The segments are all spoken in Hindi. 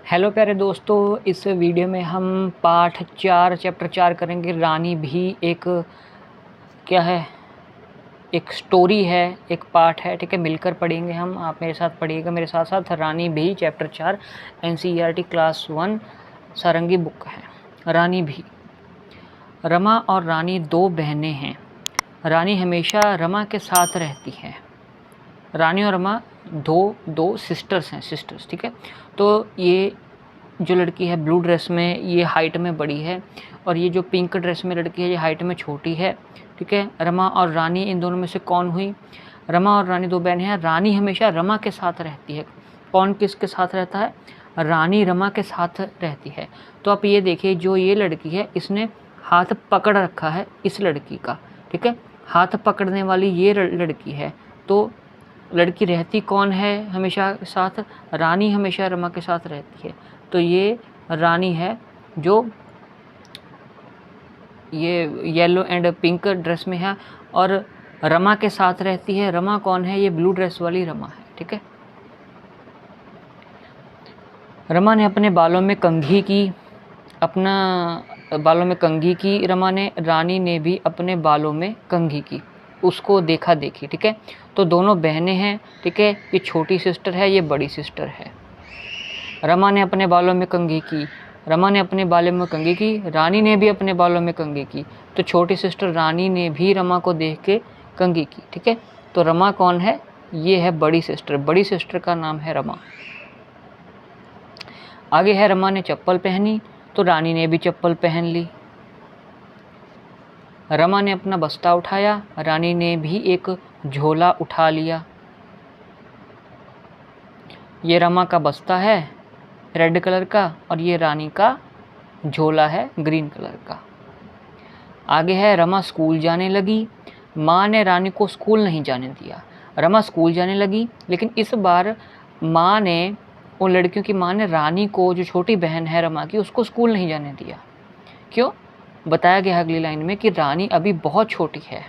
हेलो प्यारे दोस्तों, इस वीडियो में हम पाठ 4 चैप्टर 4 करेंगे। रानी भी एक क्या है, एक स्टोरी है, एक पाठ है। ठीक है, मिलकर पढ़ेंगे हम। आप मेरे साथ पढ़िएगा, मेरे साथ साथ। रानी भी चैप्टर 4 NCERT क्लास 1 सारंगी बुक है। रानी भी। रमा और रानी दो बहनें हैं। रानी हमेशा रमा के साथ रहती है। रानी और रमा दो सिस्टर्स हैं, सिस्टर्स। ठीक है, तो ये जो लड़की है ब्लू ड्रेस में, ये हाइट में बड़ी है, और ये जो पिंक ड्रेस में लड़की है ये हाइट में छोटी है। ठीक है, रमा और रानी इन दोनों में से कौन हुई? रमा और रानी दो बहनें हैं। रानी हमेशा रमा के साथ रहती है। कौन किसके साथ रहता है? रानी रमा के साथ रहती है। तो आप ये देखिए, जो ये लड़की है इसने हाथ पकड़ रखा है इस लड़की का। ठीक है, हाथ पकड़ने वाली ये लड़की है। तो लड़की रहती कौन है हमेशा साथ? रानी हमेशा रमा के साथ रहती है। तो ये रानी है जो ये येलो एंड पिंक ड्रेस में है और रमा के साथ रहती है। रमा कौन है? ये ब्लू ड्रेस वाली रमा है। ठीक है, रमा ने अपने बालों में कंघी की, रमा ने। रानी ने भी अपने बालों में कंघी की, उसको देखा देखी। ठीक है, तो दोनों बहनें हैं। ठीक है, ये छोटी सिस्टर है, ये बड़ी सिस्टर है। रमा ने अपने बालों में कंघी की, रमा ने अपने बालों में कंघी की, रानी ने भी अपने बालों में कंघी की। तो छोटी सिस्टर रानी ने भी रमा को देख के कंघी की। ठीक है, तो रमा कौन है? ये है बड़ी सिस्टर। बड़ी सिस्टर का नाम है रमा। आगे है, रमा ने चप्पल पहनी तो रानी ने भी चप्पल पहन ली। रमा ने अपना बस्ता उठाया, रानी ने भी एक झोला उठा लिया। ये रमा का बस्ता है रेड कलर का, और ये रानी का झोला है ग्रीन कलर का। आगे है, रमा स्कूल जाने लगी। माँ ने रानी को स्कूल नहीं जाने दिया। रमा स्कूल जाने लगी, लेकिन इस बार माँ ने, उन लड़कियों की माँ ने रानी को, जो छोटी बहन है रमा की, उसको स्कूल नहीं जाने दिया। क्यों? बताया गया अगली लाइन में कि रानी अभी बहुत छोटी है।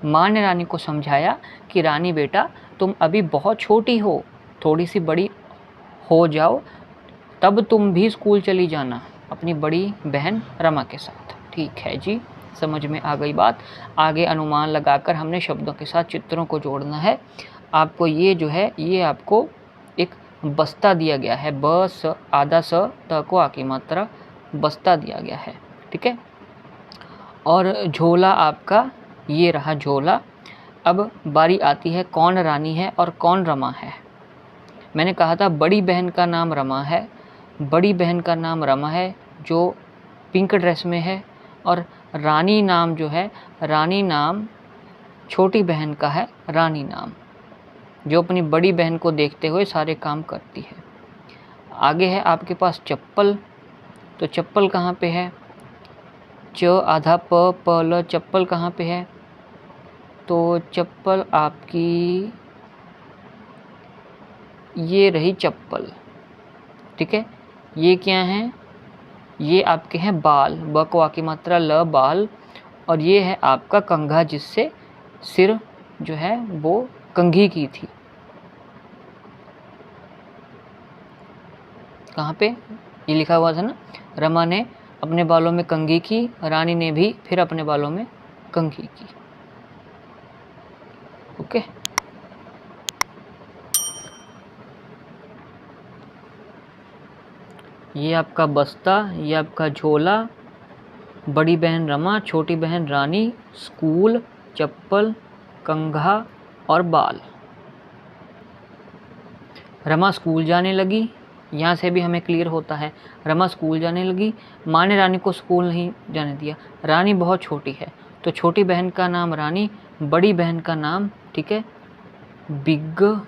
माँ ने रानी को समझाया कि रानी बेटा, तुम अभी बहुत छोटी हो, थोड़ी सी बड़ी हो जाओ तब तुम भी स्कूल चली जाना अपनी बड़ी बहन रमा के साथ। ठीक है जी, समझ में आ गई बात। आगे अनुमान लगाकर हमने शब्दों के साथ चित्रों को जोड़ना है। आपको ये जो है, ये आपको एक बस्ता दिया गया है। ब स आधा स त को आ की मात्रा, बस्ता दिया गया है। ठीक है, और झोला आपका ये रहा झोला। अब बारी आती है कौन रानी है और कौन रमा है। मैंने कहा था बड़ी बहन का नाम रमा है। बड़ी बहन का नाम रमा है जो पिंक ड्रेस में है, और रानी नाम जो है, रानी नाम छोटी बहन का है, रानी नाम, जो अपनी बड़ी बहन को देखते हुए सारे काम करती है। आगे है आपके पास चप्पल। तो चप्पल कहाँ पे है? च आधा प प ल, चप्पल कहाँ पे है? तो चप्पल आपकी ये रही चप्पल। ठीक है, ये क्या है? ये आपके हैं बाल। ब को आ की मात्रा ल, बाल। और ये है आपका कंघा, जिससे सिर जो है वो कंघी की थी। कहाँ पे? ये लिखा हुआ था ना, रमा ने अपने बालों में कंघी की, रानी ने भी फिर अपने बालों में कंघी की। ओके, ये आपका बस्ता, ये आपका झोला, बड़ी बहन रमा, छोटी बहन रानी, स्कूल, चप्पल, कंघा और बाल। रमा स्कूल जाने लगी, यहाँ से भी हमें क्लियर होता है। रमा स्कूल जाने लगी, माँ ने रानी को स्कूल नहीं जाने दिया। रानी बहुत छोटी है, तो छोटी बहन का नाम रानी, बड़ी बहन का नाम, ठीक है, बिग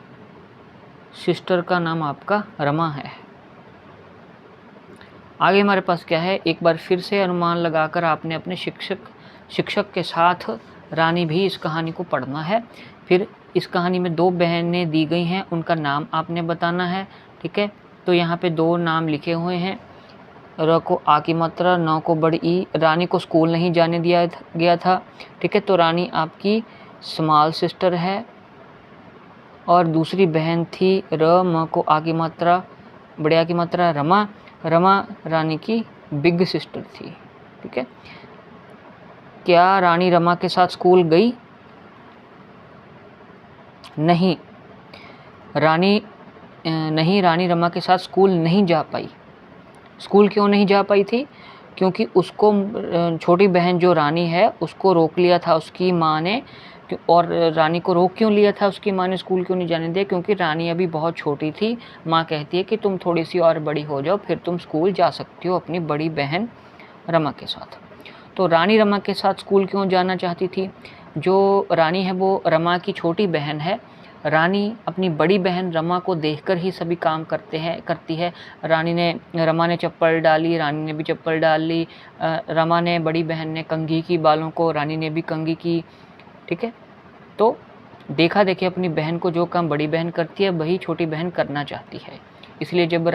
सिस्टर का नाम आपका रमा है। आगे हमारे पास क्या है? एक बार फिर से अनुमान लगाकर आपने अपने शिक्षक के साथ रानी भी इस कहानी को पढ़ना है। फिर इस कहानी में दो बहनें दी गई हैं, उनका नाम आपने बताना है। ठीक है, तो यहाँ पे दो नाम लिखे हुए हैं। र को आ की मात्रा, न को बड़ी ई। रानी को स्कूल नहीं जाने दिया गया था। ठीक है, तो रानी आपकी स्मॉल सिस्टर है, और दूसरी बहन थी र, म को आ की मात्रा, बड़े आ की मात्रा रमा, रमा रानी की बिग सिस्टर थी। ठीक है। क्या रानी रमा के साथ स्कूल गई? नहीं, रानी रमा के साथ स्कूल नहीं जा पाई। स्कूल क्यों नहीं जा पाई थी? क्योंकि उसको छोटी बहन जो रानी है उसको रोक लिया था उसकी माँ ने। और रानी को रोक क्यों लिया था उसकी माँ ने, स्कूल क्यों नहीं जाने दिया? क्योंकि रानी अभी बहुत छोटी थी। माँ कहती है कि तुम थोड़ी सी और बड़ी हो जाओ फिर तुम स्कूल जा सकती हो अपनी बड़ी बहन रमा के साथ। तो रानी रमा के साथ स्कूल क्यों जाना चाहती थी? जो रानी है वो रमा की छोटी बहन है। रानी अपनी बड़ी बहन रमा को देखकर ही सभी काम करती है। रमा ने चप्पल डाली, रानी ने भी चप्पल डाल ली। रमा ने, बड़ी बहन ने कंघी की बालों को, रानी ने भी कंघी की। ठीक है। तो देखा देखी अपनी बहन को जो काम बड़ी बहन करती है वही छोटी बहन करना चाहती है। इसलिए जब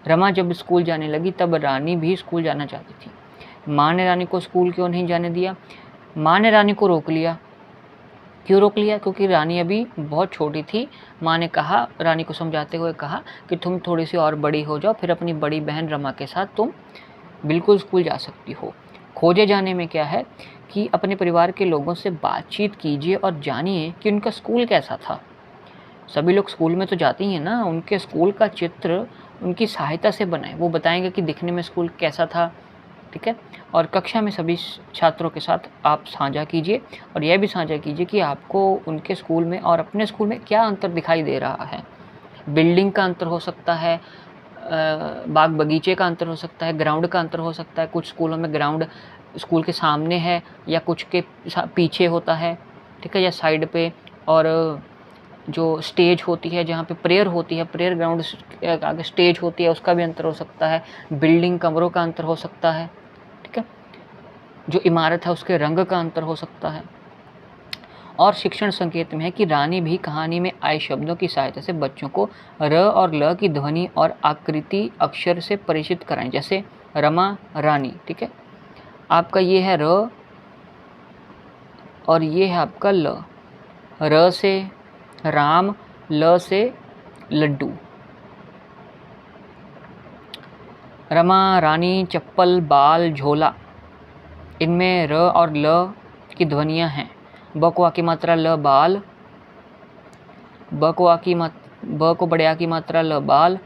रमा जब स्कूल जाने लगी तब रानी भी स्कूल जाना चाहती थी। माँ ने रानी को स्कूल क्यों नहीं जाने दिया? माँ ने रानी को रोक लिया। क्यों रोक लिया? क्योंकि रानी अभी बहुत छोटी थी। माँ ने कहा, रानी को समझाते हुए कहा कि तुम थोड़ी सी और बड़ी हो जाओ फिर अपनी बड़ी बहन रमा के साथ तुम बिल्कुल स्कूल जा सकती हो। खोजे जाने में क्या है कि अपने परिवार के लोगों से बातचीत कीजिए और जानिए कि उनका स्कूल कैसा था। सभी लोग स्कूल में तो जाते ही हैं ना, उनके स्कूल का चित्र उनकी सहायता से बनाएं। वो बताएंगे कि दिखने में स्कूल कैसा था। ठीक है। और कक्षा में सभी छात्रों के साथ आप साझा कीजिए और यह भी साझा कीजिए कि आपको उनके स्कूल में और अपने स्कूल में क्या अंतर दिखाई दे रहा है। बिल्डिंग का अंतर हो सकता है, बाग बगीचे का अंतर हो सकता है, ग्राउंड का अंतर हो सकता है। कुछ स्कूलों में ग्राउंड स्कूल के सामने है या कुछ के पीछे होता है। ठीक है, या साइड पे। और जो स्टेज होती है जहाँ पे प्रेयर होती है, प्रेयर ग्राउंड आगे स्टेज होती है, उसका भी अंतर हो सकता है। बिल्डिंग कमरों का अंतर हो सकता है। ठीक है। जो इमारत है उसके रंग का अंतर हो सकता है। और शिक्षण संकेत में है कि रानी भी कहानी में आए शब्दों की सहायता से बच्चों को र और ल की ध्वनि और आकृति अक्षर से परिचित कराएं। जैसे रमा, रानी। ठीक है। आपका ये है र और ये है आपका ल। र से राम, ल से लड्डू। रमा, रानी, चप्पल, बाल, झोला, इनमें र और ल की ध्वनियाँ हैं। ब को आ की मात्रा ल, बाल। ब को बड़े आ की मात्रा ल, बाल।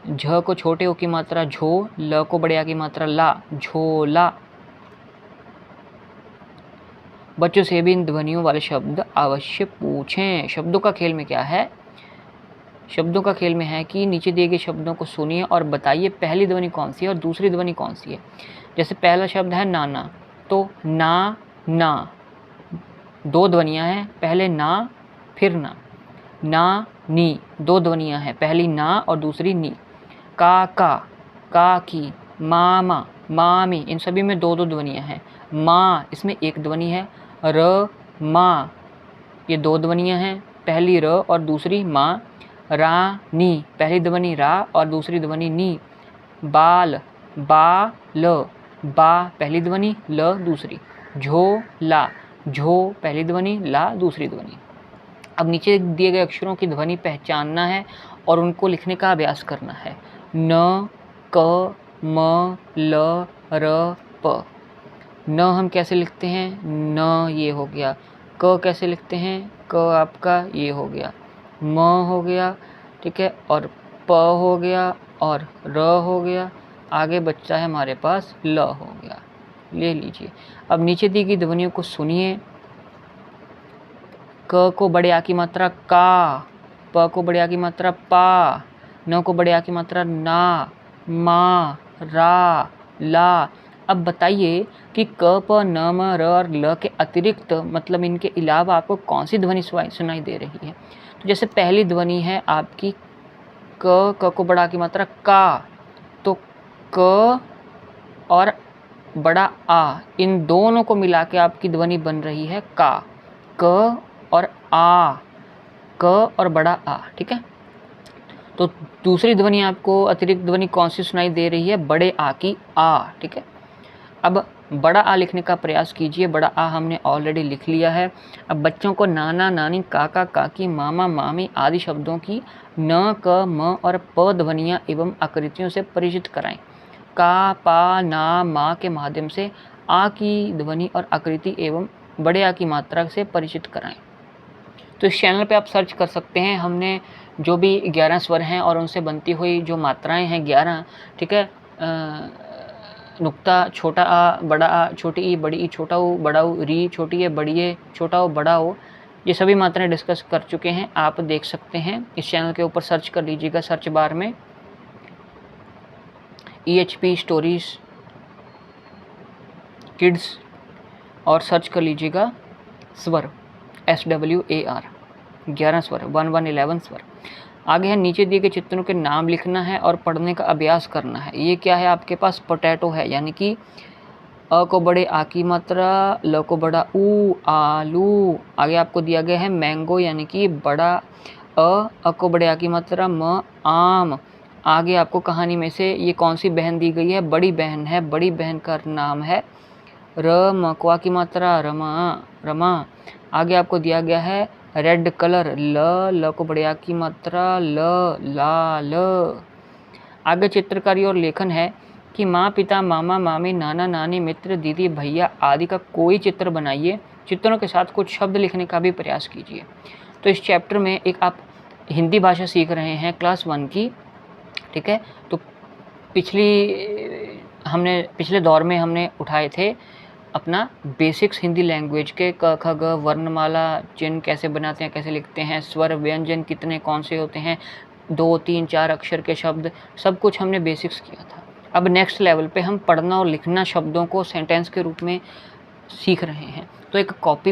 झ को छोटे ओ की मात्रा झो, ल को बड़े आ की मात्रा ला, झोला। बच्चों से भी इन ध्वनियों वाले शब्द अवश्य पूछें। शब्दों का खेल में क्या है? शब्दों का खेल में है कि नीचे दिए गए शब्दों को सुनिए और बताइए पहली ध्वनि कौन सी है और दूसरी ध्वनि कौन सी है। जैसे पहला शब्द है नाना, तो ना, ना, दो ध्वनियाँ हैं, पहले ना फिर ना। ना, नी, दो ध्वनियाँ हैं, पहली ना और दूसरी नी। का की, मामा, मामी, इन सभी में दो दो ध्वनियाँ हैं। माँ, इसमें एक ध्वनि है। र, माँ, ये दो ध्वनियाँ हैं, पहली र और दूसरी माँ। रानी, पहली ध्वनि रा और दूसरी ध्वनि नी। बाल, बा, ल, बा, पहली ध्वनि, ल दूसरी। झोला, झो, पहली ध्वनि, ला दूसरी ध्वनि। अब नीचे दिए गए अक्षरों की ध्वनि पहचानना है और उनको लिखने का अभ्यास करना है। न, क, म, ल, र, प। न हम कैसे लिखते हैं? न, ये हो गया। क कैसे लिखते हैं? क आपका ये हो गया। म हो गया। ठीक है। और प हो गया और र हो गया। आगे बच्चा है हमारे पास ल हो गया। ले लीजिए। अब नीचे दी गई ध्वनियों को सुनिए। क को बड़े आ की मात्रा का, प को बड़े आ की मात्रा पा, न को बड़े आ की मात्रा ना, मा, रा, ला। अब बताइए कि क, प, न, म, र और ल के अतिरिक्त मतलब इनके अलावा आपको कौन सी ध्वनि सुनाई दे रही है? तो जैसे पहली ध्वनि है आपकी क को बड़ा की मात्रा का, तो क और बड़ा आ, इन दोनों को मिला के आपकी ध्वनि बन रही है का। क और आ, क और बड़ा आ। ठीक है। तो दूसरी ध्वनि आपको अतिरिक्त ध्वनि कौन सी सुनाई दे रही है? बड़े आ की आ। ठीक है। अब बड़ा आ लिखने का प्रयास कीजिए। बड़ा आ हमने ऑलरेडी लिख लिया है। अब बच्चों को नाना नानी, काका काकी, मामा मामी आदि शब्दों की न, क, म और प ध्वनियाँ एवं आकृतियों से परिचित कराएं। का, पा, ना, मा के माध्यम से आ की ध्वनि और आकृति एवं बड़े आ की मात्रा से परिचित कराएं। तो इस चैनल पे आप सर्च कर सकते हैं। हमने जो भी 11 स्वर हैं और उनसे बनती हुई जो मात्राएं हैं 11, ठीक है, नुक्ता, छोटा आ, बड़ा आ, छोटी ई, बड़ी ई, छोटा ऊ, बड़ा ऊ, री, छोटी ए, बड़ी ए, छोटा ओ, बड़ा ओ, ये सभी मात्राएं डिस्कस कर चुके हैं। आप देख सकते हैं, इस चैनल के ऊपर सर्च कर लीजिएगा, सर्च बार में EHP स्टोरीज किड्स और सर्च कर लीजिएगा स्वर, SWAR, 11 स्वर, 11 स्वर। आगे है नीचे दिए गए चित्रों के नाम लिखना है और पढ़ने का अभ्यास करना है। ये क्या है आपके पास? पोटैटो है, यानी कि अ को बड़े आ की मात्रा, ल को बड़ा ऊ, आलू। आगे आपको दिया गया है मैंगो, यानी कि बड़ा अ को बड़े आ की मात्रा, म, आम। आगे आपको कहानी में से ये कौन सी बहन दी गई है? बड़ी बहन है। बड़ी बहन का नाम है र, म को आ की मात्रा, रमा, रमा। आगे आपको दिया गया है रेड कलर, ल को बड़े आ की मात्रा, लाल। आगे चित्रकारी और लेखन है कि माँ पिता, मामा मामी, नाना नानी, मित्र, दीदी, भैया आदि का कोई चित्र बनाइए। चित्रों के साथ कुछ शब्द लिखने का भी प्रयास कीजिए। तो इस चैप्टर में एक आप हिंदी भाषा सीख रहे हैं क्लास 1 की, ठीक है। तो पिछले दौर में हमने उठाए थे अपना बेसिक्स हिंदी लैंग्वेज के, क, ख, ग, वर्णमाला, चिन्ह कैसे बनाते हैं, कैसे लिखते हैं, स्वर, व्यंजन कितने कौन से होते हैं, 2, 3, 4 अक्षर के शब्द, सब कुछ हमने बेसिक्स किया था। अब नेक्स्ट लेवल पे हम पढ़ना और लिखना, शब्दों को सेंटेंस के रूप में सीख रहे हैं। तो एक कॉपी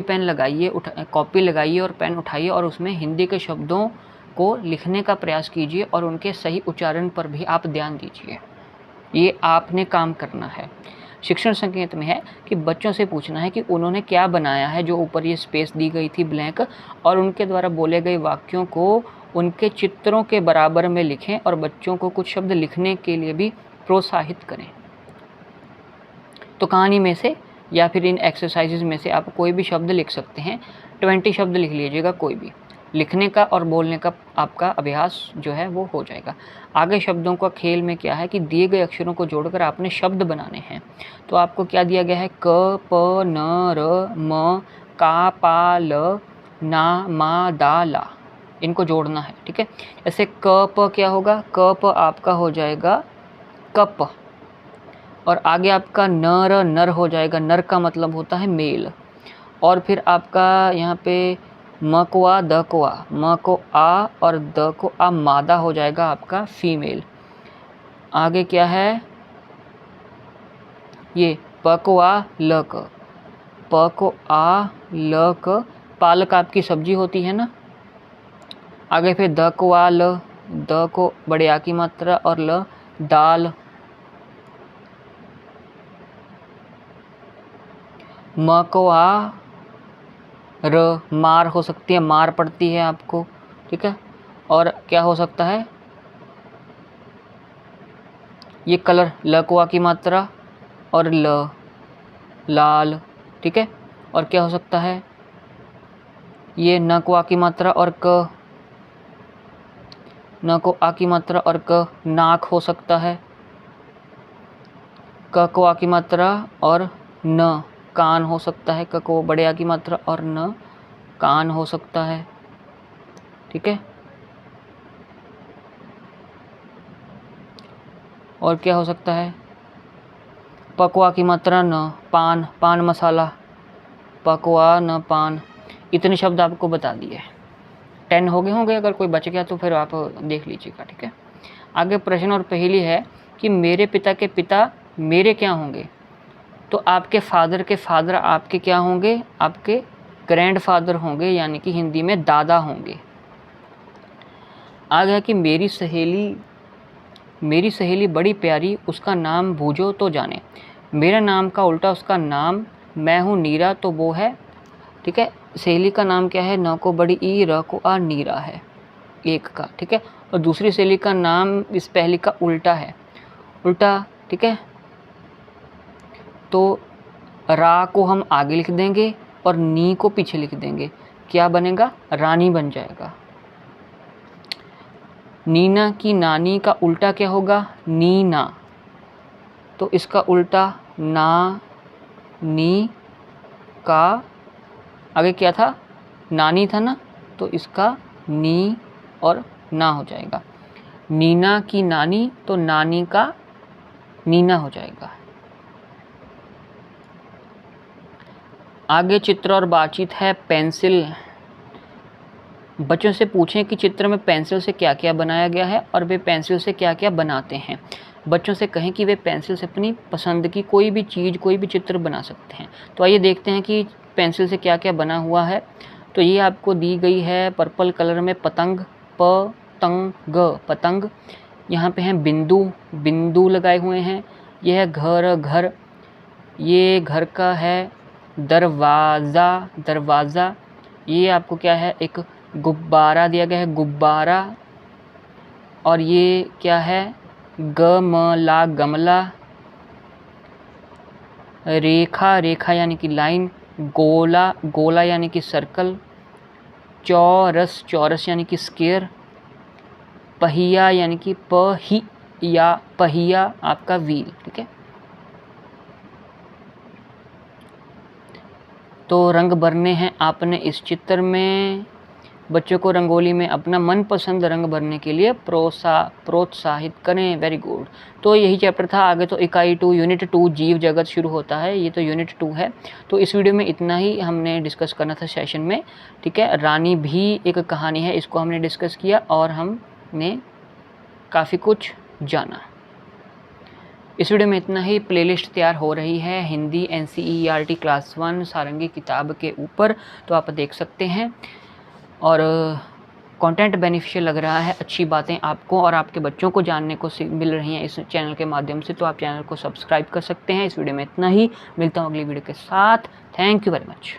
लगाइए और पेन उठाइए और उसमें हिंदी के शब्दों को लिखने का प्रयास कीजिए और उनके सही उच्चारण पर भी आप ध्यान दीजिए। ये आपने काम करना है। शिक्षण संकेत में है कि बच्चों से पूछना है कि उन्होंने क्या बनाया है, जो ऊपर ये स्पेस दी गई थी ब्लैंक, और उनके द्वारा बोले गए वाक्यों को उनके चित्रों के बराबर में लिखें और बच्चों को कुछ शब्द लिखने के लिए भी प्रोत्साहित करें। तो कहानी में से या फिर इन एक्सरसाइजेज में से आप कोई भी शब्द लिख सकते हैं। 20 शब्द लिख लीजिएगा कोई भी। लिखने का और बोलने का आपका अभ्यास जो है वो हो जाएगा। आगे शब्दों का खेल में क्या है कि दिए गए अक्षरों को जोड़कर आपने शब्द बनाने हैं। तो आपको क्या दिया गया है? क, प, न, र, म, का, पा, ल, ना, मा, दा, ला, इनको जोड़ना है, ठीक है। ऐसे क, प क्या होगा? क, प आपका हो जाएगा कप, और आगे आपका नर, नर हो जाएगा। नर का मतलब होता है मेल। और फिर आपका यहाँ पे म को आ, द को आ, म को आ और द को आ, मादा हो जाएगा आपका फीमेल। आगे क्या है? ये प को आ, ल क, प को आ, ल क, पालक आपकी सब्जी होती है ना। आगे फिर द को आ, ल, द को बड़े आ की मात्रा और ल, दाल। म को आ, र, मार हो सकती है, मार पड़ती है आपको, ठीक है। और क्या हो सकता है? ये कलर, ल को आ की मात्रा और ल, लाल, ठीक है। और क्या हो सकता है? ये न को आ की मात्रा और क, न को आ की मात्रा और क, नाक हो सकता है। क को आ की मात्रा और न, कान हो सकता है। क को बड़े आ की मात्रा और न, कान हो सकता है, ठीक है। और क्या हो सकता है? पकवा की मात्रा न, पान, पान मसाला, पकवा न पान। इतने शब्द आपको बता दिए। 10 हो गए होंगे, अगर कोई बच गया तो फिर आप देख लीजिएगा, ठीक है। आगे प्रश्न और पहेली है कि मेरे पिता के पिता मेरे क्या होंगे? तो आपके फादर के फादर आपके क्या होंगे? आपके ग्रैंडफादर होंगे, यानी कि हिंदी में दादा होंगे। आ गया कि मेरी सहेली बड़ी प्यारी, उसका नाम बूझो तो जाने। मेरा नाम का उल्टा उसका नाम, मैं हूँ नीरा तो वो है, ठीक है। सहेली का नाम क्या है? न को बड़ी ई, र को आ, नीरा है, एक का, ठीक है। और दूसरी सहेली का नाम इस पहली का उल्टा है, उल्टा, ठीक है। तो रा को हम आगे लिख देंगे और नी को पीछे लिख देंगे, क्या बनेगा? रानी बन जाएगा। नीना की नानी का उल्टा क्या होगा? नीना, तो इसका उल्टा ना नी का, आगे क्या था? नानी था ना, तो इसका नी और ना हो जाएगा। नीना की नानी, तो नानी का नीना हो जाएगा। आगे चित्र और बातचीत है। पेंसिल, बच्चों से पूछें कि चित्र में पेंसिल से क्या क्या बनाया गया है और वे पेंसिल से क्या क्या बनाते हैं। बच्चों से कहें कि वे पेंसिल से अपनी पसंद की कोई भी चीज़, कोई भी चित्र बना सकते हैं। तो आइए देखते हैं कि पेंसिल से क्या क्या बना हुआ है। तो ये आपको दी गई है पर्पल कलर में पतंग, पतंग, पतंग। यहाँ पे हैं बिंदु, बिंदु लगाए हुए हैं। यह है घर, घर। ये घर का है दरवाज़ा, दरवाज़ा। ये आपको क्या है? एक गुब्बारा दिया गया है, गुब्बारा। और ये क्या है? गमला, गमला। रेखा, रेखा यानी कि लाइन। गोला, गोला यानी कि सर्कल। चौरस, चौरस यानी कि स्क्वायर। पहिया यानी कि पहिया, पहिया आपका व्हील, ठीक है। तो रंग भरने हैं आपने इस चित्र में। बच्चों को रंगोली में अपना मनपसंद रंग भरने के लिए प्रोत्साहित करें। Very good. तो यही चैप्टर था। आगे तो इकाई 2 यूनिट 2 जीव जगत शुरू होता है। ये तो यूनिट 2 है। तो इस वीडियो में इतना ही हमने डिस्कस करना था सेशन में, ठीक है। रानी भी एक कहानी है, इसको हमने डिस्कस किया और हमने काफ़ी कुछ जाना। इस वीडियो में इतना ही। प्लेलिस्ट तैयार हो रही है हिंदी NCERT क्लास 1 सारंगी किताब के ऊपर, तो आप देख सकते हैं। और कंटेंट बेनिफिशियल लग रहा है, अच्छी बातें आपको और आपके बच्चों को जानने को मिल रही हैं इस चैनल के माध्यम से, तो आप चैनल को सब्सक्राइब कर सकते हैं। इस वीडियो में इतना ही। मिलता हूँ अगली वीडियो के साथ। Thank you very much.